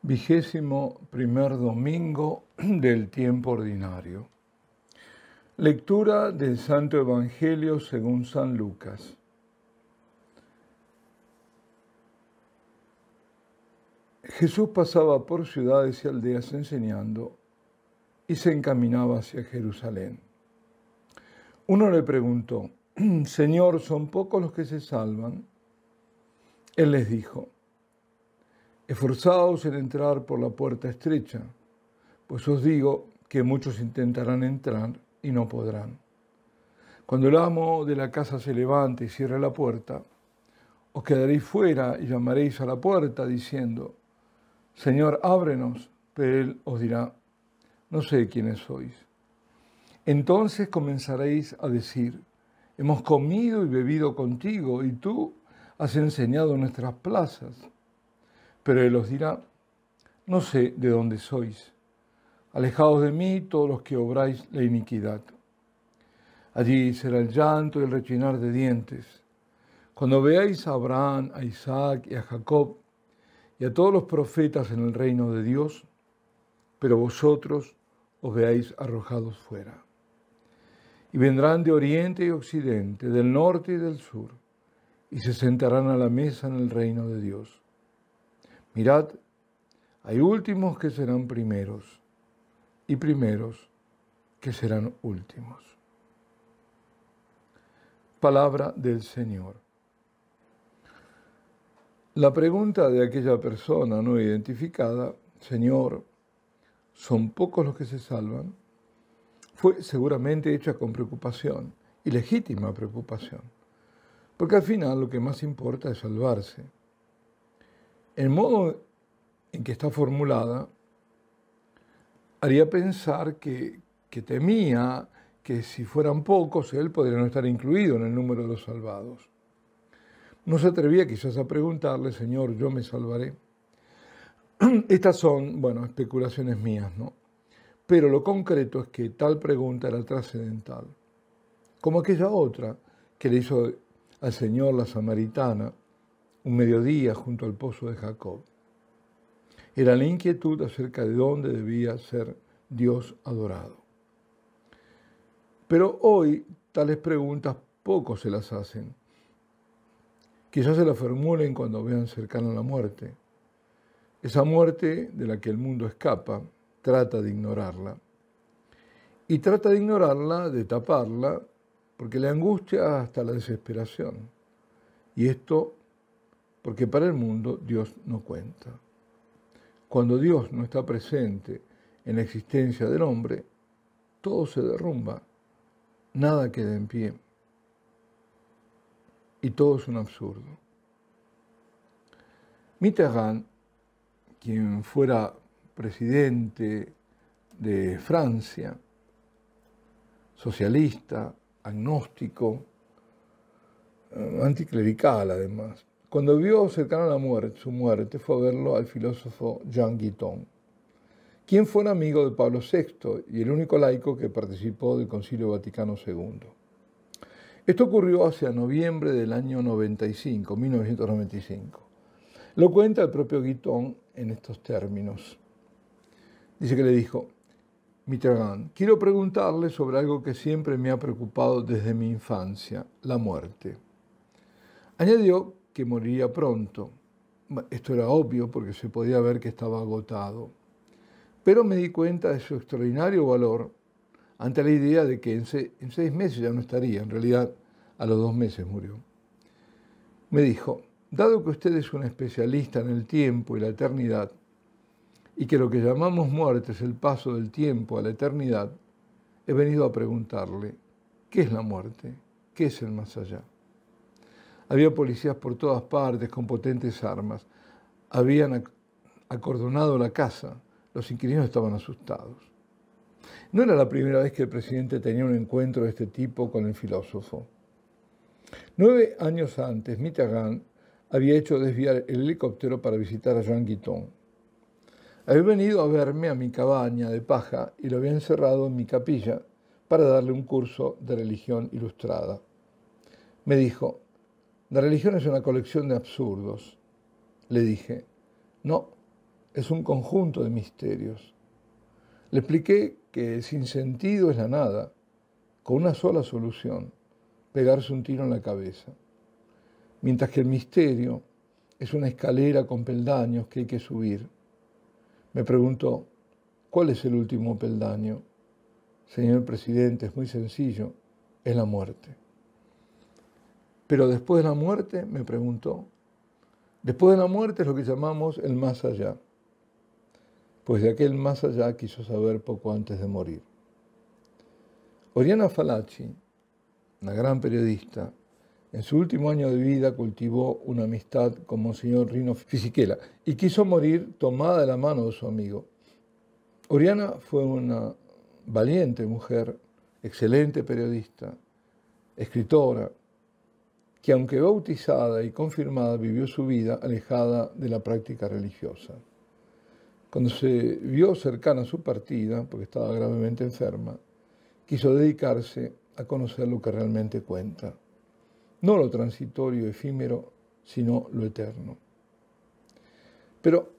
21º domingo del tiempo ordinario. Lectura del Santo Evangelio según San Lucas. Jesús pasaba por ciudades y aldeas enseñando y se encaminaba hacia Jerusalén. Uno le preguntó: Señor, ¿son pocos los que se salvan? Él les dijo: esforzaos en entrar por la puerta estrecha, pues os digo que muchos intentarán entrar y no podrán. Cuando el amo de la casa se levante y cierre la puerta, os quedaréis fuera y llamaréis a la puerta diciendo: Señor, ábrenos. Pero él os dirá: no sé quiénes sois. Entonces comenzaréis a decir: hemos comido y bebido contigo, y tú has enseñado en nuestras plazas. Pero él os dirá: no sé de dónde sois. Alejaos de mí todos los que obráis la iniquidad. Allí será el llanto y el rechinar de dientes, cuando veáis a Abraham, a Isaac y a Jacob y a todos los profetas en el reino de Dios, pero vosotros os veáis arrojados fuera. Y vendrán de oriente y occidente, del norte y del sur, y se sentarán a la mesa en el reino de Dios. Mirad, hay últimos que serán primeros, y primeros que serán últimos. Palabra del Señor. La pregunta de aquella persona no identificada: Señor, ¿son pocos los que se salvan?, fue seguramente hecha con preocupación, y legítima preocupación, porque al final lo que más importa es salvarse. El modo en que está formulada haría pensar que temía que si fueran pocos, él podría no estar incluido en el número de los salvados. No se atrevía quizás a preguntarle: Señor, ¿yo me salvaré? Estas son, especulaciones mías, ¿no? Pero lo concreto es que tal pregunta era trascendental, como aquella otra que le hizo al Señor la samaritana un mediodía junto al pozo de Jacob. Era la inquietud acerca de dónde debía ser Dios adorado. Pero hoy tales preguntas pocos se las hacen. Quizás se las formulen cuando vean cercana la muerte. Esa muerte de la que el mundo escapa, trata de ignorarla. Y trata de ignorarla, de taparla, porque le angustia hasta la desesperación. Y esto porque para el mundo Dios no cuenta. Cuando Dios no está presente en la existencia del hombre, todo se derrumba, nada queda en pie. Y todo es un absurdo. Mitterrand, quien fuera presidente de Francia, socialista, agnóstico, anticlerical además, cuando vio cercana a su muerte, fue a verlo al filósofo Jean Guiton, quien fue un amigo de Pablo VI y el único laico que participó del Concilio Vaticano II. Esto ocurrió hacia noviembre del año 1995. Lo cuenta el propio Guiton en estos términos. Dice que le dijo: Mitterrand, quiero preguntarle sobre algo que siempre me ha preocupado desde mi infancia, la muerte. Añadió que moriría pronto. Esto era obvio porque se podía ver que estaba agotado. Pero me di cuenta de su extraordinario valor ante la idea de que en 6 meses ya no estaría. En realidad, a los 2 meses murió. Me dijo: dado que usted es un especialista en el tiempo y la eternidad, y que lo que llamamos muerte es el paso del tiempo a la eternidad, he venido a preguntarle: ¿qué es la muerte? ¿Qué es el más allá? Había policías por todas partes con potentes armas. Habían acordonado la casa. Los inquilinos estaban asustados. No era la primera vez que el presidente tenía un encuentro de este tipo con el filósofo. 9 años antes, Mitterrand había hecho desviar el helicóptero para visitar a Jean Guiton. Había venido a verme a mi cabaña de paja y lo había encerrado en mi capilla para darle un curso de religión ilustrada. Me dijo: la religión es una colección de absurdos. Le dije: no, es un conjunto de misterios. Le expliqué que el sinsentido es la nada, con una sola solución, pegarse un tiro en la cabeza, mientras que el misterio es una escalera con peldaños que hay que subir. Me preguntó, ¿cuál es el último peldaño? Señor presidente, es muy sencillo, es la muerte. Pero después de la muerte, me preguntó, después de la muerte es lo que llamamos el más allá, pues de aquel más allá quiso saber poco antes de morir. Oriana Fallaci, una gran periodista, en su último año de vida cultivó una amistad con Monseñor Rino Fisichella y quiso morir tomada de la mano de su amigo. Oriana fue una valiente mujer, excelente periodista, escritora, que aunque bautizada y confirmada vivió su vida alejada de la práctica religiosa. Cuando se vio cercana a su partida, porque estaba gravemente enferma, quiso dedicarse a conocer lo que realmente cuenta. No lo transitorio, efímero, sino lo eterno. Pero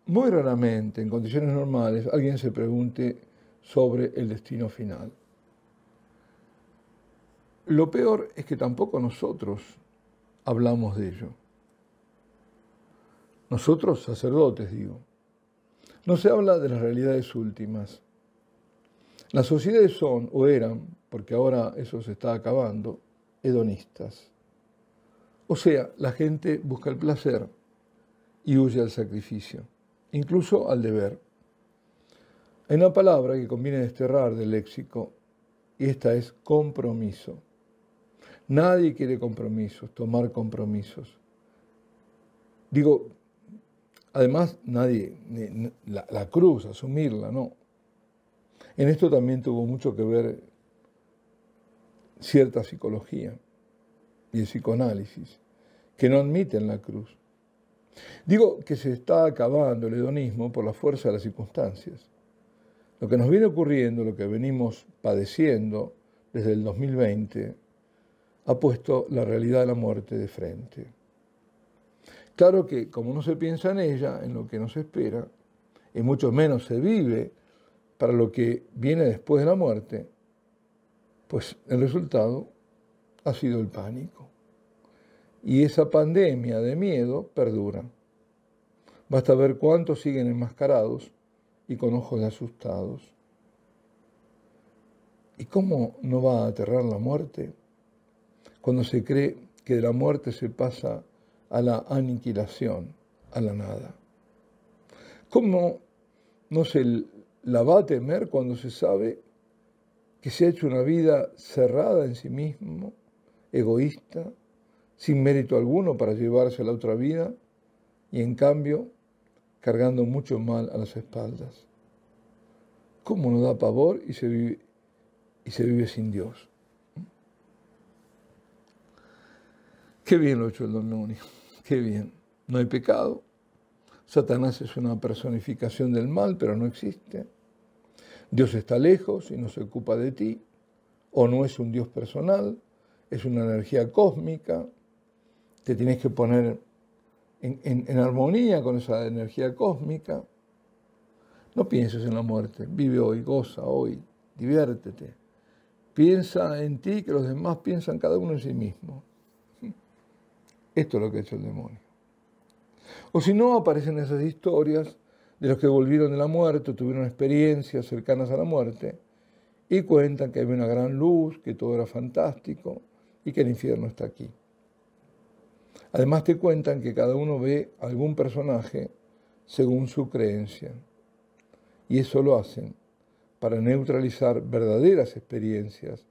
muy raramente, en condiciones normales, alguien se pregunte sobre el destino final. Lo peor es que tampoco nosotros hablamos de ello. Nosotros, sacerdotes, digo. No se habla de las realidades últimas. Las sociedades son, o eran, porque ahora eso se está acabando, hedonistas. O sea, la gente busca el placer y huye al sacrificio, incluso al deber. Hay una palabra que conviene desterrar del léxico y esta es compromiso. Nadie quiere compromisos, tomar compromisos. Digo, además, nadie, la cruz, asumirla, no. En esto también tuvo mucho que ver cierta psicología y el psicoanálisis, que no admiten la cruz. Digo que se está acabando el hedonismo por la fuerza de las circunstancias. Lo que nos viene ocurriendo, lo que venimos padeciendo desde el 2020, ha puesto la realidad de la muerte de frente. Claro que como no se piensa en ella, en lo que nos espera, y mucho menos se vive para lo que viene después de la muerte, pues el resultado ha sido el pánico. Y esa pandemia de miedo perdura. Basta ver cuántos siguen enmascarados y con ojos de asustados. ¿Y cómo no va a aterrar la muerte cuando se cree que de la muerte se pasa a la aniquilación, a la nada? ¿Cómo no se la va a temer cuando se sabe que se ha hecho una vida cerrada en sí mismo, egoísta, sin mérito alguno para llevarse a la otra vida y en cambio cargando mucho mal a las espaldas? ¿Cómo no da pavor y se vive sin Dios? Qué bien lo ha hecho el demonio, qué bien. No hay pecado. Satanás es una personificación del mal, pero no existe. Dios está lejos y no se ocupa de ti, o no es un Dios personal, es una energía cósmica. Te tienes que poner en armonía con esa energía cósmica. No pienses en la muerte, vive hoy, goza hoy, diviértete. Piensa en ti, que los demás piensan cada uno en sí mismo. Esto es lo que ha hecho el demonio. O si no, aparecen esas historias de los que volvieron de la muerte, tuvieron experiencias cercanas a la muerte, y cuentan que había una gran luz, que todo era fantástico y que el infierno está aquí. Además te cuentan que cada uno ve a algún personaje según su creencia, y eso lo hacen para neutralizar verdaderas experiencias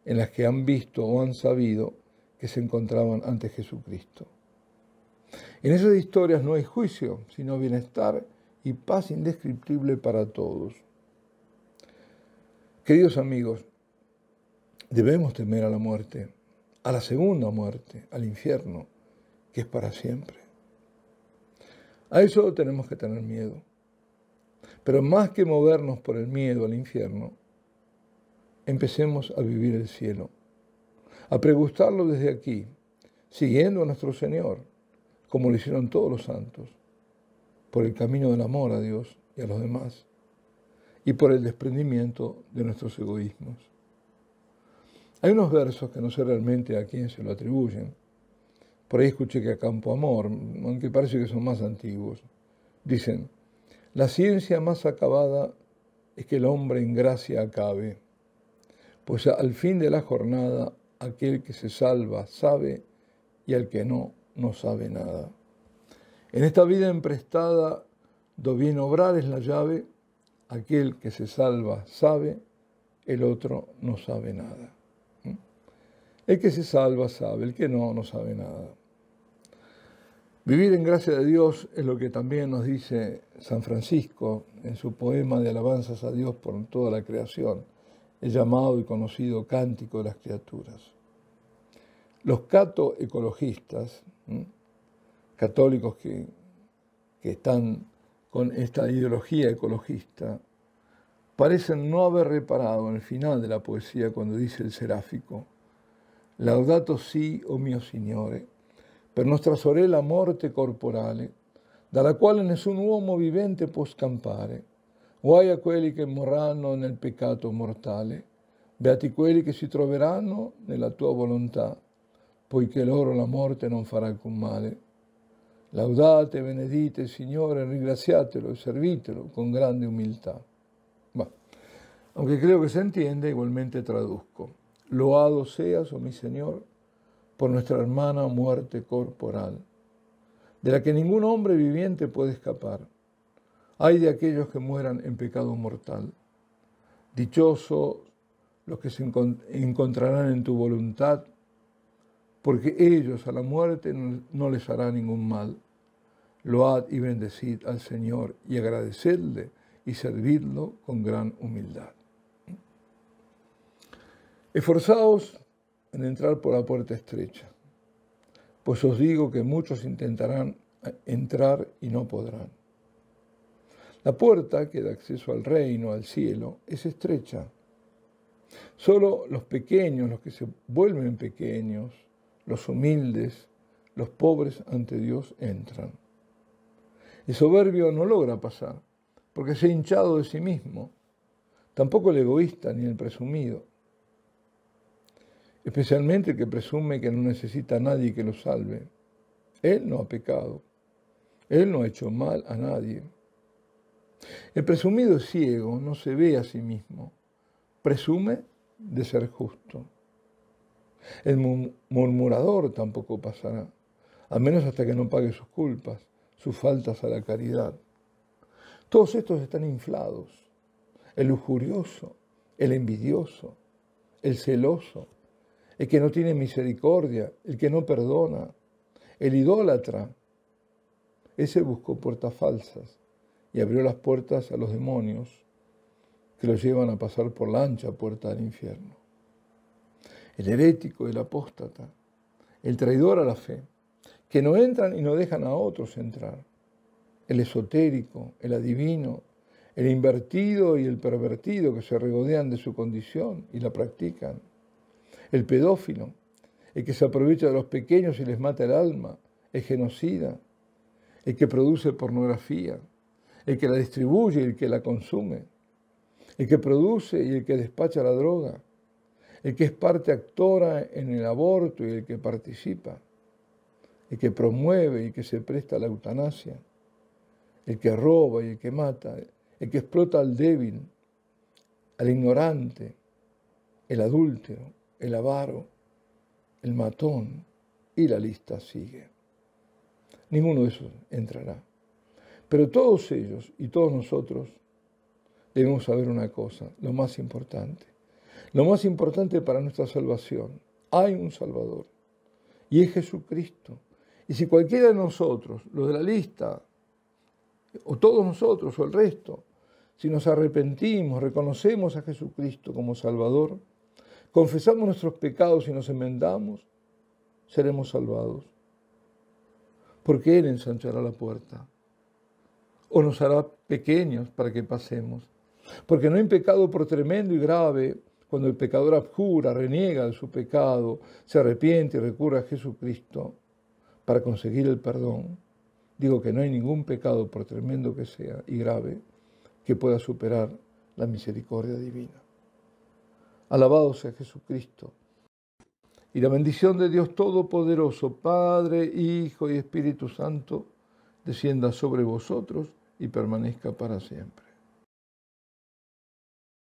en las que han visto o han sabido que se encontraban ante Jesucristo. En esas historias no hay juicio, sino bienestar y paz indescriptible para todos. Queridos amigos, debemos temer a la muerte, a la segunda muerte, al infierno, que es para siempre. A eso tenemos que tener miedo. Pero más que movernos por el miedo al infierno, empecemos a vivir el cielo, a pregustarlo desde aquí, siguiendo a nuestro Señor, como lo hicieron todos los santos. por el camino del amor a Dios y a los demás, y por el desprendimiento de nuestros egoísmos. Hay unos versos que no sé realmente a quién se lo atribuyen. Por ahí escuché que a Campo Amor, aunque parece que son más antiguos. Dicen, la ciencia más acabada es que el hombre en gracia acabe, pues al fin de la jornada aquel que se salva sabe y al que no, no sabe nada. En esta vida emprestada, do bien obrar es la llave, aquel que se salva sabe, el otro no sabe nada. El que se salva sabe, el que no, no sabe nada. Vivir en gracia de Dios es lo que también nos dice San Francisco en su poema de alabanzas a Dios por toda la creación, el llamado y conocido Cántico de las Criaturas. Los cato-ecologistas, católicos que están con esta ideología ecologista, parecen no haber reparado en el final de la poesía cuando dice el seráfico, Laudato si, o mio Signore, per nostra sorella morte corporale, dalla quale nessun uomo vivente può scampare. Guai a quelli che morranno nel peccato mortale, beati quelli che si troveranno nella tua volontà, poiché loro la morte non farà alcun male. Laudate, benedite il Signore, ringraziatelo e servitelo con grande umiltà. Ma, aunque creo que se entiende, igualmente traduzco. Loado seas, oh mi Señor, por nuestra hermana muerte corporal, de la que ningún hombre viviente puede escapar. Ay de aquellos que mueran en pecado mortal. Dichosos los que se encontrarán en tu voluntad, porque ellos a la muerte no les hará ningún mal. Load y bendecid al Señor y agradecedle y servidlo con gran humildad. Esforzaos en entrar por la puerta estrecha, pues os digo que muchos intentarán entrar y no podrán. La puerta que da acceso al reino, al cielo, es estrecha. Solo los pequeños, los que se vuelven pequeños, los humildes, los pobres ante Dios entran. El soberbio no logra pasar, porque se ha hinchado de sí mismo, tampoco el egoísta ni el presumido. Especialmente el que presume que no necesita a nadie que lo salve. Él no ha pecado. Él no ha hecho mal a nadie. El presumido es ciego, no se ve a sí mismo. Presume de ser justo. El murmurador tampoco pasará, al menos hasta que no pague sus culpas, sus faltas a la caridad. Todos estos están inflados. El lujurioso, el envidioso, el celoso, el que no tiene misericordia, el que no perdona, el idólatra. Ese buscó puertas falsas y abrió las puertas a los demonios que los llevan a pasar por la ancha puerta del infierno. El herético, el apóstata, el traidor a la fe, que no entran y no dejan a otros entrar. El esotérico, el adivino, el invertido y el pervertido que se regodean de su condición y la practican. El pedófilo, el que se aprovecha de los pequeños y les mata el alma, el genocida, el que produce pornografía, el que la distribuye y el que la consume, el que produce y el que despacha la droga, el que es parte actora en el aborto y el que participa, el que promueve y que se presta a la eutanasia, el que roba y el que mata, el que explota al débil, al ignorante, el adúltero, el avaro, el matón, y la lista sigue. Ninguno de esos entrará. Pero todos ellos y todos nosotros debemos saber una cosa, lo más importante. Lo más importante para nuestra salvación. Hay un Salvador y es Jesucristo. Y si cualquiera de nosotros, los de la lista, o todos nosotros o el resto, si nos arrepentimos, reconocemos a Jesucristo como Salvador, confesamos nuestros pecados y nos enmendamos, seremos salvados. Porque Él ensanchará la puerta o nos hará pequeños para que pasemos. Porque no hay pecado por tremendo y grave cuando el pecador abjura, reniega de su pecado, se arrepiente y recurre a Jesucristo para conseguir el perdón, Digo que no hay ningún pecado, por tremendo que sea y grave, que pueda superar la misericordia divina. Alabado sea Jesucristo. Y la bendición de Dios Todopoderoso, Padre, Hijo y Espíritu Santo, descienda sobre vosotros y permanezca para siempre.